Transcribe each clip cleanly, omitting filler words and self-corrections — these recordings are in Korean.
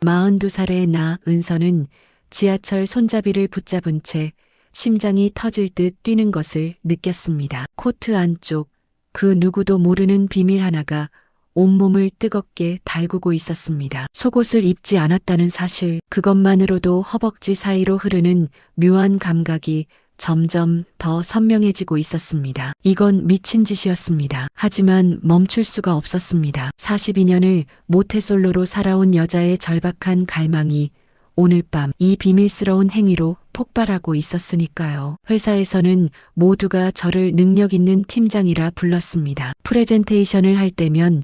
42살의 나 은서는 지하철 손잡이를 붙잡은 채 심장이 터질 듯 뛰는 것을 느꼈습니다. 코트 안쪽 그 누구도 모르는 비밀 하나가 온몸을 뜨겁게 달구고 있었습니다. 속옷을 입지 않았다는 사실, 그것만으로도 허벅지 사이로 흐르는 묘한 감각이 점점 더 선명해지고 있었습니다. 이건 미친 짓이었습니다. 하지만 멈출 수가 없었습니다. 42년을 모태솔로로 살아온 여자의 절박한 갈망이 오늘 밤 이 비밀스러운 행위로 폭발하고 있었으니까요. 회사에서는 모두가 저를 능력 있는 팀장이라 불렀습니다. 프레젠테이션을 할 때면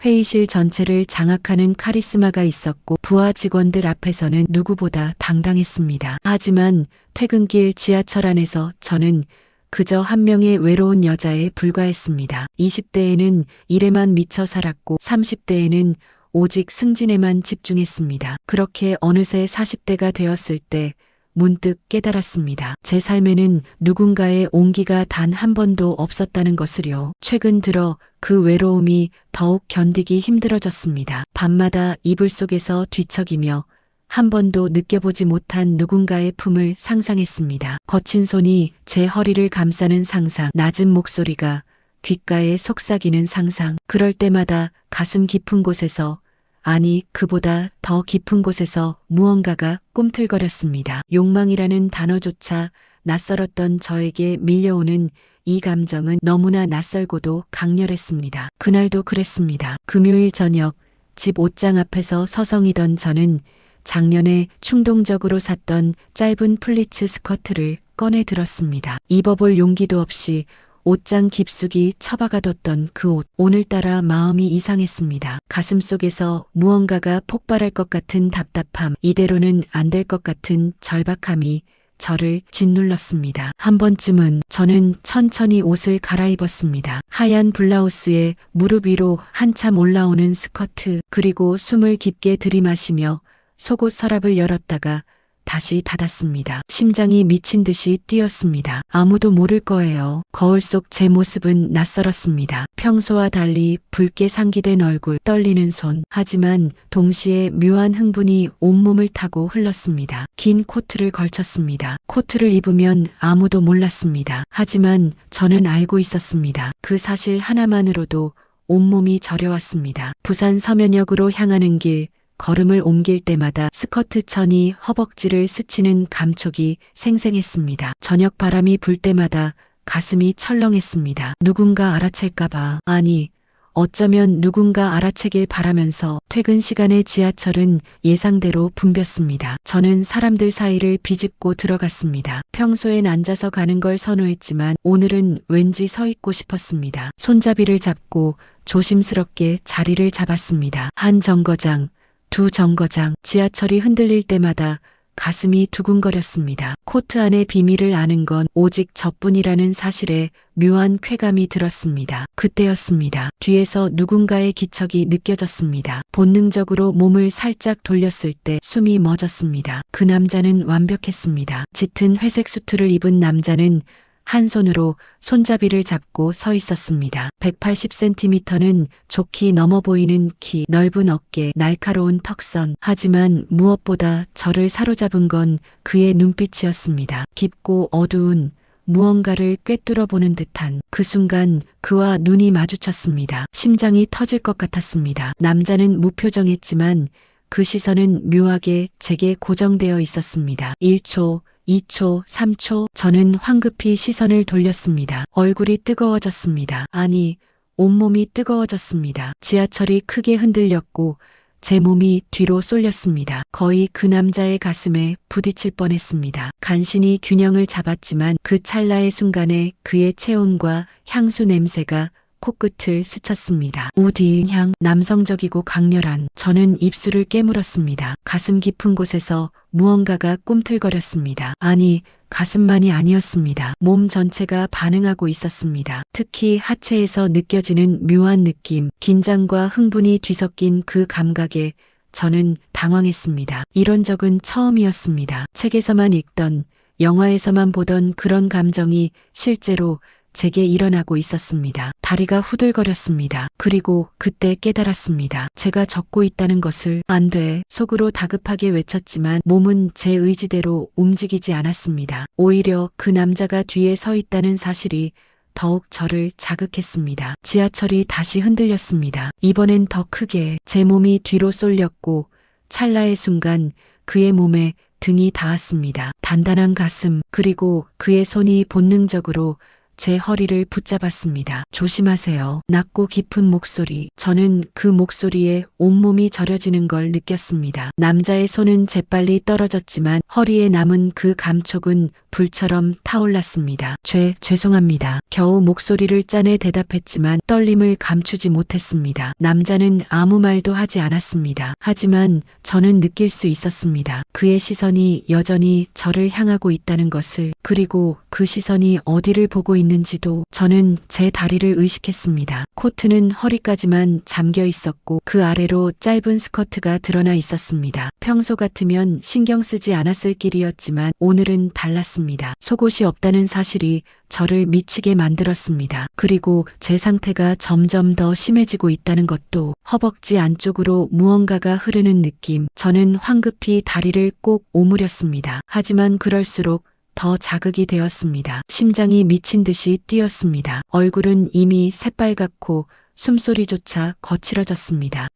회의실 전체를 장악하는 카리스마가 있었고 부하 직원들 앞에서는 누구보다 당당했습니다. 하지만 퇴근길 지하철 안에서 저는 그저 한 명의 외로운 여자에 불과했습니다. 20대에는 일에만 미쳐 살았고 30대에는 오직 승진에만 집중했습니다. 그렇게 어느새 40대가 되었을 때 문득 깨달았습니다. 제 삶에는 누군가의 온기가 단 한 번도 없었다는 것을요. 최근 들어 그 외로움이 더욱 견디기 힘들어졌습니다. 밤마다 이불 속에서 뒤척이며 한 번도 느껴보지 못한 누군가의 품을 상상했습니다. 거친 손이 제 허리를 감싸는 상상, 낮은 목소리가 귓가에 속삭이는 상상. 그럴 때마다 가슴 깊은 곳에서, 아니 그보다 더 깊은 곳에서 무언가가 꿈틀거렸습니다. 욕망이라는 단어조차 낯설었던 저에게 밀려오는 이 감정은 너무나 낯설고도 강렬했습니다. 그날도 그랬습니다. 금요일 저녁 집 옷장 앞에서 서성이던 저는 작년에 충동적으로 샀던 짧은 플리츠 스커트를 꺼내 들었습니다. 입어볼 용기도 없이 옷장 깊숙이 처박아뒀던 그 옷. 오늘따라 마음이 이상했습니다. 가슴속에서 무언가가 폭발할 것 같은 답답함, 이대로는 안 될 것 같은 절박함이 저를 짓눌렀습니다. 한 번쯤은 저는 천천히 옷을 갈아입었습니다. 하얀 블라우스에 무릎 위로 한참 올라오는 스커트, 그리고 숨을 깊게 들이마시며 속옷 서랍을 열었다가 다시 닫았습니다. 심장이 미친 듯이 뛰었습니다. 아무도 모를 거예요. 거울 속 제 모습은 낯설었습니다. 평소와 달리 붉게 상기된 얼굴, 떨리는 손. 하지만 동시에 묘한 흥분이 온몸을 타고 흘렀습니다. 긴 코트를 걸쳤습니다. 코트를 입으면 아무도 몰랐습니다. 하지만 저는 알고 있었습니다. 그 사실 하나만으로도 온몸이 저려왔습니다. 부산 서면역으로 향하는 길, 걸음을 옮길 때마다 스커트 천이 허벅지를 스치는 감촉이 생생했습니다. 저녁 바람이 불 때마다 가슴이 철렁했습니다. 누군가 알아챌까봐, 아니 어쩌면 누군가 알아채길 바라면서 퇴근 시간에 지하철은 예상대로 붐볐습니다. 저는 사람들 사이를 비집고 들어갔습니다. 평소엔 앉아서 가는 걸 선호했지만 오늘은 왠지 서 있고 싶었습니다. 손잡이를 잡고 조심스럽게 자리를 잡았습니다. 한 정거장, 두 정거장. 지하철이 흔들릴 때마다 가슴이 두근거렸습니다. 코트 안의 비밀을 아는 건 오직 저뿐이라는 사실에 묘한 쾌감이 들었습니다. 그때였습니다. 뒤에서 누군가의 기척이 느껴졌습니다. 본능적으로 몸을 살짝 돌렸을 때 숨이 멎었습니다. 그 남자는 완벽했습니다. 짙은 회색 수트를 입은 남자는 한 손으로 손잡이를 잡고 서 있었습니다. 180cm는 좋게 넘어 보이는 키, 넓은 어깨, 날카로운 턱선. 하지만 무엇보다 저를 사로잡은 건 그의 눈빛이었습니다. 깊고 어두운 무언가를 꿰뚫어 보는 듯한. 그 순간 그와 눈이 마주쳤습니다. 심장이 터질 것 같았습니다. 남자는 무표정했지만 그 시선은 묘하게 제게 고정되어 있었습니다. 1초, 2초, 3초. 저는 황급히 시선을 돌렸습니다. 얼굴이 뜨거워졌습니다. 아니, 온몸이 뜨거워졌습니다. 지하철이 크게 흔들렸고 제 몸이 뒤로 쏠렸습니다. 거의 그 남자의 가슴에 부딪힐 뻔했습니다. 간신히 균형을 잡았지만 그 찰나의 순간에 그의 체온과 향수 냄새가 코끝을 스쳤습니다. 우디 향, 남성적이고 강렬한. 저는 입술을 깨물었습니다. 가슴 깊은 곳에서 무언가가 꿈틀거렸습니다. 아니, 가슴만이 아니었습니다. 몸 전체가 반응하고 있었습니다. 특히 하체에서 느껴지는 묘한 느낌, 긴장과 흥분이 뒤섞인 그 감각에 저는 당황했습니다. 이런 적은 처음이었습니다. 책에서만 읽던, 영화에서만 보던 그런 감정이 실제로 제게 일어나고 있었습니다. 다리가 후들거렸습니다. 그리고 그때 깨달았습니다. 제가 젖고 있다는 것을. 안 돼. 속으로 다급하게 외쳤지만 몸은 제 의지대로 움직이지 않았습니다. 오히려 그 남자가 뒤에 서 있다는 사실이 더욱 저를 자극했습니다. 지하철이 다시 흔들렸습니다. 이번엔 더 크게. 제 몸이 뒤로 쏠렸고 찰나의 순간 그의 몸에 등이 닿았습니다. 단단한 가슴, 그리고 그의 손이 본능적으로 제 허리를 붙잡았습니다. 조심하세요. 낮고 깊은 목소리. 저는 그 목소리에 온몸이 저려지는 걸 느꼈습니다. 남자의 손은 재빨리 떨어졌지만 허리에 남은 그 감촉은 불처럼 타올랐습니다. 죄송합니다. 겨우 목소리를 짜내 대답했지만 떨림을 감추지 못했습니다. 남자는 아무 말도 하지 않았습니다. 하지만 저는 느낄 수 있었습니다. 그의 시선이 여전히 저를 향하고 있다는 것을. 그리고 그 시선이 어디를 보고 있는지도. 저는 제 다리를 의식했습니다. 코트는 허리까지만 잠겨 있었고 그 아래로 짧은 스커트가 드러나 있었습니다. 평소 같으면 신경 쓰지 않았을 길이었지만 오늘은 달랐습니다. 속옷이 없다는 사실이 저를 미치게 만들었습니다. 그리고 제 상태가 점점 더 심해지고 있다는 것도. 허벅지 안쪽으로 무언가가 흐르는 느낌. 저는 황급히 다리를 꼭 오므렸습니다. 하지만 그럴수록 더 자극이 되었습니다. 심장이 미친 듯이 뛰었습니다. 얼굴은 이미 새빨갛고 숨소리조차 거칠어졌습니다.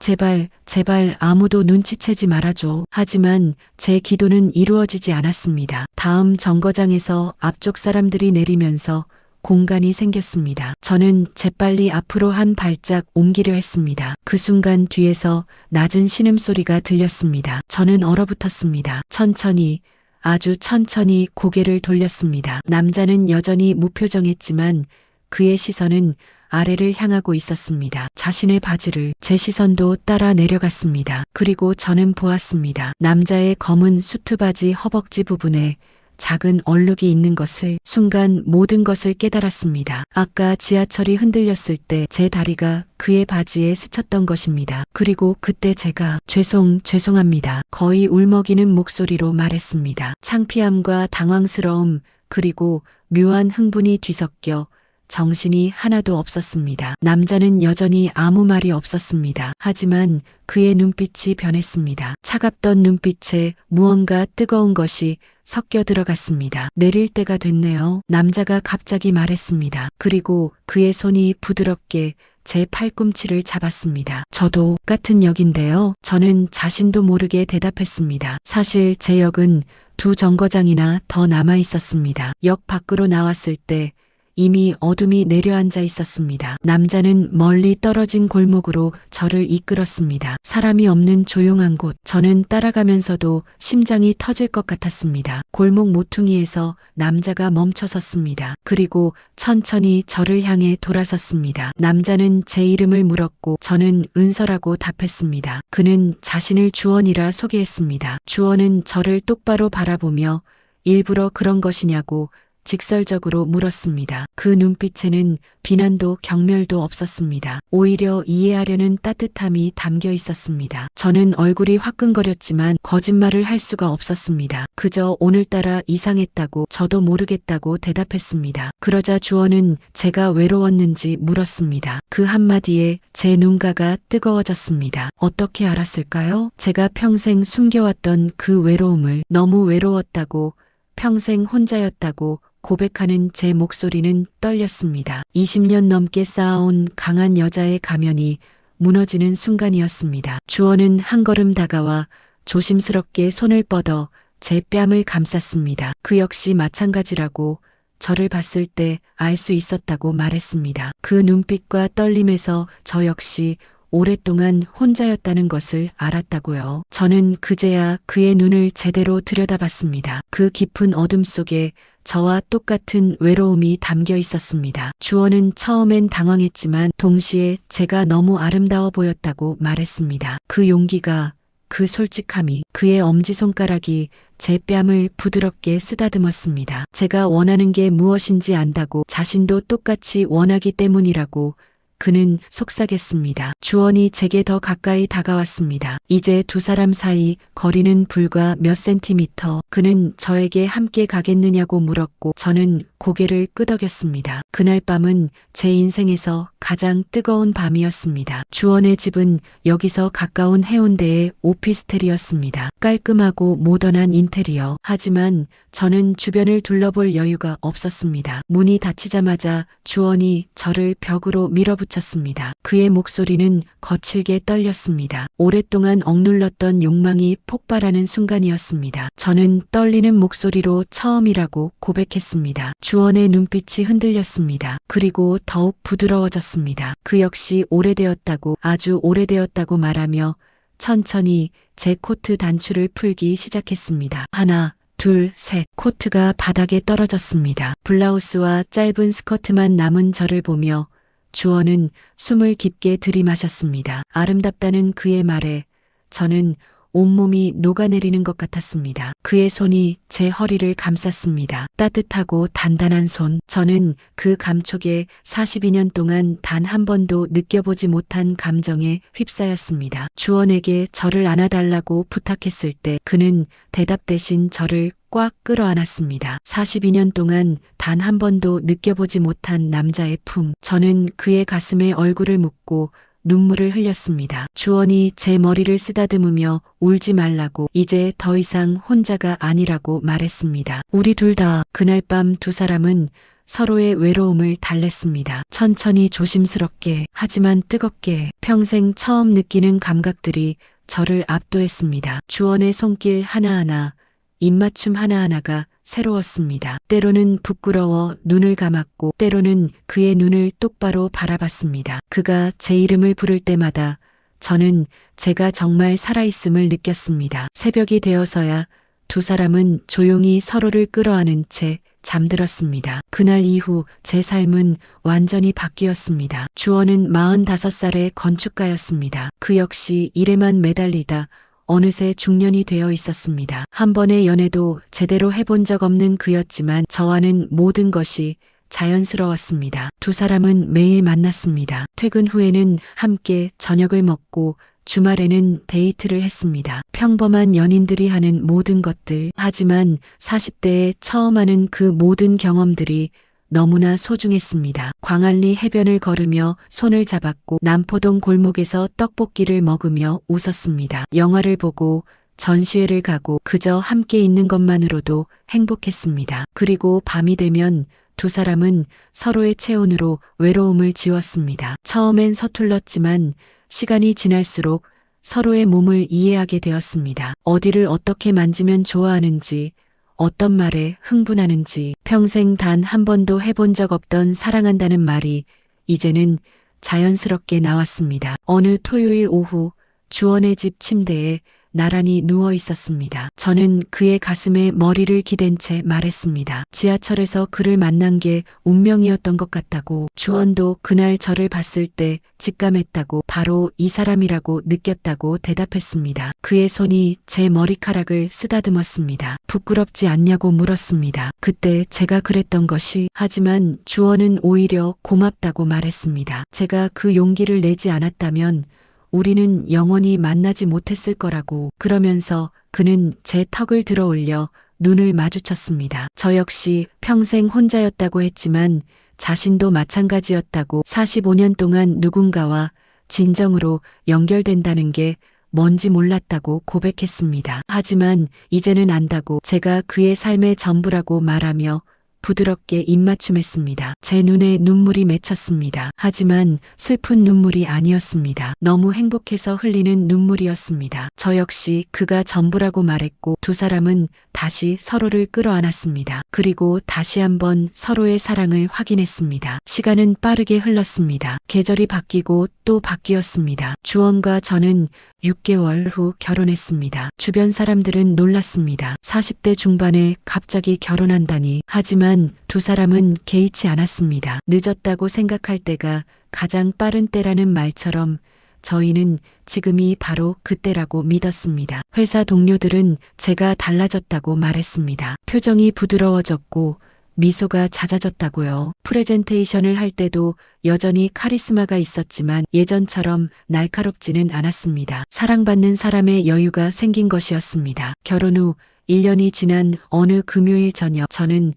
제발 아무도 눈치채지 말아줘. 하지만 제 기도는 이루어지지 않았습니다. 다음 정거장에서 앞쪽 사람들이 내리면서 공간이 생겼습니다. 저는 재빨리 앞으로 한 발짝 옮기려 했습니다. 그 순간 뒤에서 낮은 신음소리가 들렸습니다. 저는 얼어붙었습니다. 천천히, 아주 천천히 고개를 돌렸습니다. 남자는 여전히 무표정했지만 그의 시선은 아래를 향하고 있었습니다. 자신의 바지를. 제 시선도 따라 내려갔습니다. 그리고 저는 보았습니다. 남자의 검은 수트바지 허벅지 부분에 작은 얼룩이 있는 것을. 순간 모든 것을 깨달았습니다. 아까 지하철이 흔들렸을 때 제 다리가 그의 바지에 스쳤던 것입니다. 그리고 그때 제가 죄송합니다. 거의 울먹이는 목소리로 말했습니다. 창피함과 당황스러움, 그리고 묘한 흥분이 뒤섞여 정신이 하나도 없었습니다. 남자는 여전히 아무 말이 없었습니다. 하지만 그의 눈빛이 변했습니다. 차갑던 눈빛에 무언가 뜨거운 것이 섞여 들어갔습니다. 내릴 때가 됐네요. 남자가 갑자기 말했습니다. 그리고 그의 손이 부드럽게 제 팔꿈치를 잡았습니다. 저도 같은 역인데요. 저는 자신도 모르게 대답했습니다. 사실 제 역은 2 정거장이나 더 남아 있었습니다. 역 밖으로 나왔을 때 이미 어둠이 내려앉아 있었습니다. 남자는 멀리 떨어진 골목으로 저를 이끌었습니다. 사람이 없는 조용한 곳. 저는 따라가면서도 심장이 터질 것 같았습니다. 골목 모퉁이에서 남자가 멈춰섰습니다. 그리고 천천히 저를 향해 돌아섰습니다. 남자는 제 이름을 물었고 저는 은서라고 답했습니다. 그는 자신을 주원이라 소개했습니다. 주원은 저를 똑바로 바라보며 일부러 그런 것이냐고 직설적으로 물었습니다. 그 눈빛에는 비난도 경멸도 없었습니다. 오히려 이해하려는 따뜻함이 담겨 있었습니다. 저는 얼굴이 화끈거렸지만 거짓말을 할 수가 없었습니다. 그저 오늘따라 이상했다고, 저도 모르겠다고 대답했습니다. 그러자 주원은 제가 외로웠는지 물었습니다. 그 한마디에 제 눈가가 뜨거워졌습니다. 어떻게 알았을까요? 제가 평생 숨겨왔던 그 외로움을. 너무 외로웠다고, 평생 혼자였다고 고백하는 제 목소리는 떨렸습니다. 20년 넘게 쌓아온 강한 여자의 가면이 무너지는 순간이었습니다. 주원은 한 걸음 다가와 조심스럽게 손을 뻗어 제 뺨을 감쌌습니다. 그 역시 마찬가지라고, 저를 봤을 때 알 수 있었다고 말했습니다. 그 눈빛과 떨림에서 저 역시 오랫동안 혼자였다는 것을 알았다고요. 저는 그제야 그의 눈을 제대로 들여다봤습니다. 그 깊은 어둠 속에 저와 똑같은 외로움이 담겨 있었습니다. 주원은 처음엔 당황했지만 동시에 제가 너무 아름다워 보였다고 말했습니다. 그 용기가, 그 솔직함이. 그의 엄지손가락이 제 뺨을 부드럽게 쓰다듬었습니다. 제가 원하는 게 무엇인지 안다고, 자신도 똑같이 원하기 때문이라고 그는 속삭였습니다. 주원이 제게 더 가까이 다가왔습니다. 이제 두 사람 사이 거리는 불과 몇 센티미터. 그는 저에게 함께 가겠느냐고 물었고 저는 고개를 끄덕였습니다. 그날 밤은 제 인생에서 가장 뜨거운 밤이었습니다. 주원의 집은 여기서 가까운 해운대의 오피스텔이었습니다. 깔끔하고 모던한 인테리어. 하지만 저는 주변을 둘러볼 여유가 없었습니다. 문이 닫히자마자 주원이 저를 벽으로 밀어붙였습니다. 그의 목소리는 거칠게 떨렸습니다. 오랫동안 억눌렀던 욕망이 폭발하는 순간이었습니다. 저는 떨리는 목소리로 처음이라고 고백했습니다. 주원의 눈빛이 흔들렸습니다. 그리고 더욱 부드러워졌습니다. 그 역시 오래되었다고, 아주 오래되었다고 말하며 천천히 제 코트 단추를 풀기 시작했습니다. 하나, 둘, 셋. 코트가 바닥에 떨어졌습니다. 블라우스와 짧은 스커트만 남은 저를 보며 주원은 숨을 깊게 들이마셨습니다. 아름답다는 그의 말에 저는 온몸이 녹아내리는 것 같았습니다. 그의 손이 제 허리를 감쌌습니다. 따뜻하고 단단한 손. 저는 그 감촉에 42년 동안 단 한 번도 느껴보지 못한 감정에 휩싸였습니다. 주원에게 저를 안아달라고 부탁했을 때 그는 대답 대신 저를 꽉 끌어안았습니다. 42년 동안 단 한 번도 느껴보지 못한 남자의 품. 저는 그의 가슴에 얼굴을 묻고 눈물을 흘렸습니다. 주원이 제 머리를 쓰다듬으며 울지 말라고, 이제 더 이상 혼자가 아니라고 말했습니다. 우리 둘 다. 그날 밤 두 사람은 서로의 외로움을 달랬습니다. 천천히, 조심스럽게, 하지만 뜨겁게. 평생 처음 느끼는 감각들이 저를 압도했습니다. 주원의 손길 하나하나, 입맞춤 하나하나가 새로웠습니다. 때로는 부끄러워 눈을 감았고 때로는 그의 눈을 똑바로 바라봤습니다. 그가 제 이름을 부를 때마다 저는 제가 정말 살아있음을 느꼈습니다. 새벽이 되어서야 두 사람은 조용히 서로를 끌어안은 채 잠들었습니다. 그날 이후 제 삶은 완전히 바뀌었습니다. 주원은 45살의 건축가였습니다. 그 역시 일에만 매달리다 어느새 중년이 되어 있었습니다. 한 번의 연애도 제대로 해본 적 없는 그였지만 저와는 모든 것이 자연스러웠습니다. 두 사람은 매일 만났습니다. 퇴근 후에는 함께 저녁을 먹고 주말에는 데이트를 했습니다. 평범한 연인들이 하는 모든 것들. 하지만 40대에 처음 하는 그 모든 경험들이 너무나 소중했습니다. 광안리 해변을 걸으며 손을 잡았고 남포동 골목에서 떡볶이를 먹으며 웃었습니다. 영화를 보고 전시회를 가고 그저 함께 있는 것만으로도 행복했습니다. 그리고 밤이 되면 두 사람은 서로의 체온으로 외로움을 지웠습니다. 처음엔 서툴렀지만 시간이 지날수록 서로의 몸을 이해하게 되었습니다. 어디를 어떻게 만지면 좋아하는지, 어떤 말에 흥분하는지. 평생 단 한 번도 해본 적 없던 사랑한다는 말이 이제는 자연스럽게 나왔습니다. 어느 토요일 오후 주원의 집 침대에 나란히 누워 있었습니다. 저는 그의 가슴에 머리를 기댄 채 말했습니다. 지하철에서 그를 만난 게 운명이었던 것 같다고. 주원도 그날 저를 봤을 때 직감했다고, 바로 이 사람이라고 느꼈다고 대답했습니다. 그의 손이 제 머리카락을 쓰다듬었습니다. 부끄럽지 않냐고 물었습니다. 그때 제가 그랬던 것이. 하지만 주원은 오히려 고맙다고 말했습니다. 제가 그 용기를 내지 않았다면 우리는 영원히 만나지 못했을 거라고. 그러면서 그는 제 턱을 들어 올려 눈을 마주쳤습니다. 저 역시 평생 혼자였다고 했지만 자신도 마찬가지였다고. 45년 동안 누군가와 진정으로 연결된다는 게 뭔지 몰랐다고 고백했습니다. 하지만 이제는 안다고. 제가 그의 삶의 전부라고 말하며 부드럽게 입맞춤했습니다. 제 눈에 눈물이 맺혔습니다. 하지만 슬픈 눈물이 아니었습니다. 너무 행복해서 흘리는 눈물이었습니다. 저 역시 그가 전부라고 말했고 두 사람은 다시 서로를 끌어안았습니다. 그리고 다시 한번 서로의 사랑을 확인했습니다. 시간은 빠르게 흘렀습니다. 계절이 바뀌고 또 바뀌었습니다. 주원과 저는 6개월 후 결혼했습니다. 주변 사람들은 놀랐습니다. 40대 중반에 갑자기 결혼한다니. 하지만 두 사람은 개의치 않았습니다. 늦었다고 생각할 때가 가장 빠른 때라는 말처럼 저희는 지금이 바로 그때라고 믿었습니다. 회사 동료들은 제가 달라졌다고 말했습니다. 표정이 부드러워졌고 미소가 잦아졌다고요. 프레젠테이션을 할 때도 여전히 카리스마가 있었지만 예전처럼 날카롭지는 않았습니다. 사랑받는 사람의 여유가 생긴 것이었습니다. 결혼 후 1년이 지난 어느 금요일 저녁 저는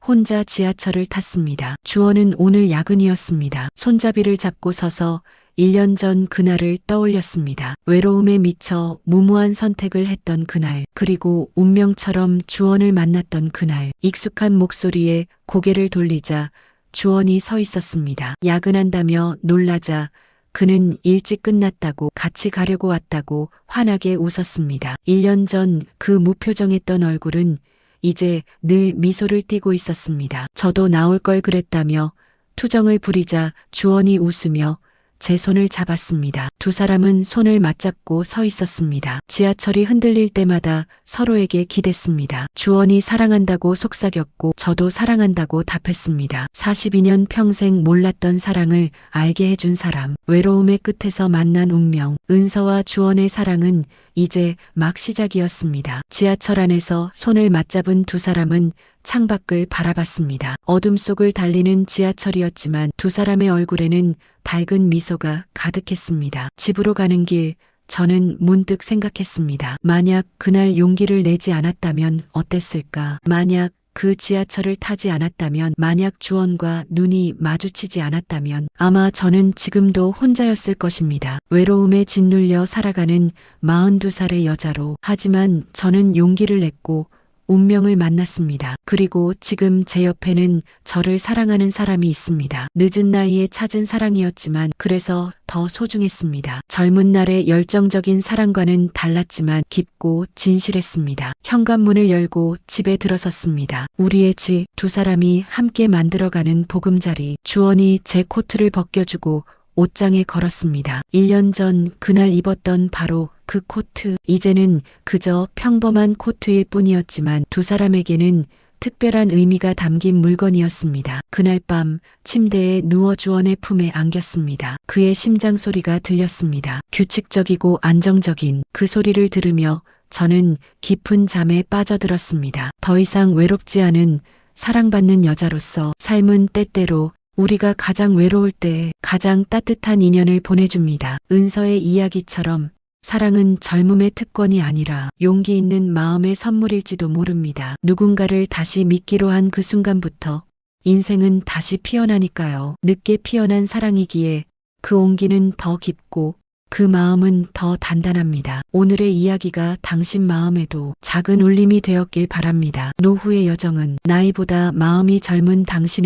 혼자 지하철을 탔습니다. 주원은 오늘 야근이었습니다. 손잡이를 잡고 서서 1년 전 그날을 떠올렸습니다. 외로움에 미쳐 무모한 선택을 했던 그날, 그리고 운명처럼 주원을 만났던 그날, 익숙한 목소리에 고개를 돌리자 주원이 서 있었습니다. 야근한다며 놀라자 그는 일찍 끝났다고, 같이 가려고 왔다고 환하게 웃었습니다. 1년 전 그 무표정했던 얼굴은 이제 늘 미소를 띠고 있었습니다. 저도 나올 걸 그랬다며 투정을 부리자 주원이 웃으며 제 손을 잡았습니다. 두 사람은 손을 맞잡고 서 있었습니다. 지하철이 흔들릴 때마다 서로에게 기댔습니다. 주원이 사랑한다고 속삭였고 저도 사랑한다고 답했습니다. 42년 평생 몰랐던 사랑을 알게 해준 사람, 외로움의 끝에서 만난 운명, 은서와 주원의 사랑은 이제 막 시작이었습니다. 지하철 안에서 손을 맞잡은 두 사람은 창밖을 바라봤습니다. 어둠 속을 달리는 지하철이었지만 두 사람의 얼굴에는 밝은 미소가 가득했습니다. 집으로 가는 길, 저는 문득 생각했습니다. 만약 그날 용기를 내지 않았다면 어땠을까? 만약 그 지하철을 타지 않았다면, 만약 주원과 눈이 마주치지 않았다면 아마 저는 지금도 혼자였을 것입니다. 외로움에 짓눌려 살아가는 42살의 여자로. 하지만 저는 용기를 냈고 운명을 만났습니다. 그리고 지금 제 옆에는 저를 사랑하는 사람이 있습니다. 늦은 나이에 찾은 사랑이었지만 그래서 더 소중했습니다. 젊은 날의 열정적인 사랑과는 달랐지만 깊고 진실했습니다. 현관문을 열고 집에 들어섰습니다. 우리의 집, 두 사람이 함께 만들어가는 보금자리. 주원이 제 코트를 벗겨주고 옷장에 걸었습니다. 1년 전 그날 입었던 바로 그 코트. 이제는 그저 평범한 코트일 뿐이었지만 두 사람에게는 특별한 의미가 담긴 물건이었습니다. 그날 밤 침대에 누워 주원의 품에 안겼습니다. 그의 심장 소리가 들렸습니다. 규칙적이고 안정적인 그 소리를 들으며 저는 깊은 잠에 빠져들었습니다. 더 이상 외롭지 않은 사랑받는 여자로서 삶은 때때로 우리가 가장 외로울 때 가장 따뜻한 인연을 보내줍니다. 은서의 이야기처럼 사랑은 젊음의 특권이 아니라 용기 있는 마음의 선물일지도 모릅니다. 누군가를 다시 믿기로 한 그 순간부터 인생은 다시 피어나니까요. 늦게 피어난 사랑이기에 그 온기는 더 깊고 그 마음은 더 단단합니다. 오늘의 이야기가 당신 마음에도 작은 울림이 되었길 바랍니다. 노후의 여정은 나이보다 마음이 젊은 당신의